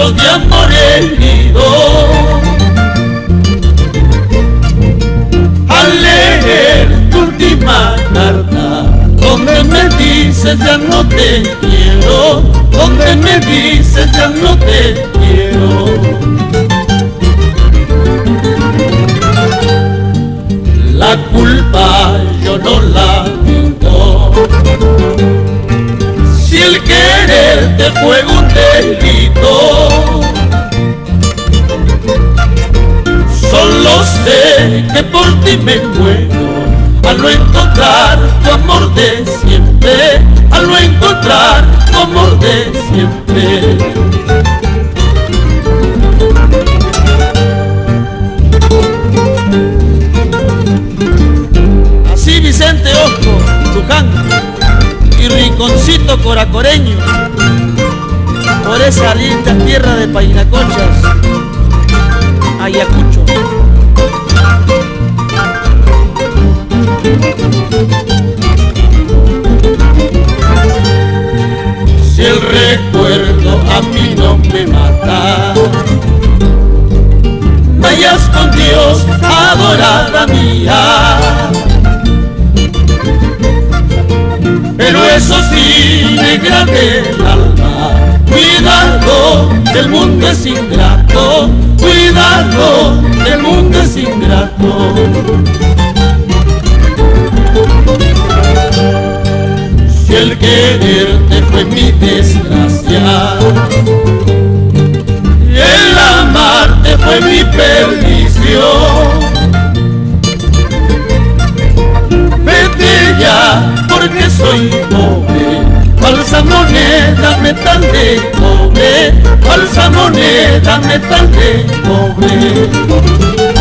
besos de amor herido. Al leer tu última carta, donde me dices ya no te quiero, donde me dices ya no te quiero. La culpa yo no la tengo, si el quererte fue un delito. Solo sé que por ti me muero al no encontrar tu amor de siempre, al no encontrar tu amor de siempre. Así Vicente Osco, Luján y Rinconcito Coracoreño, por esa linda tierra de Painacochas, Ayacucho. Si el recuerdo a mí no me mata, vayas con Dios, adorada mía. Pero eso sí, negra del alma, cuidado, el mundo es ingrato, cuidado, el mundo es ingrato. Si el quererte fue mi desgracia, el amarte fue mi perdición, vete ya porque soy pobre, falsa moneda, metal de cobre, falsa moneda, metal de cobre.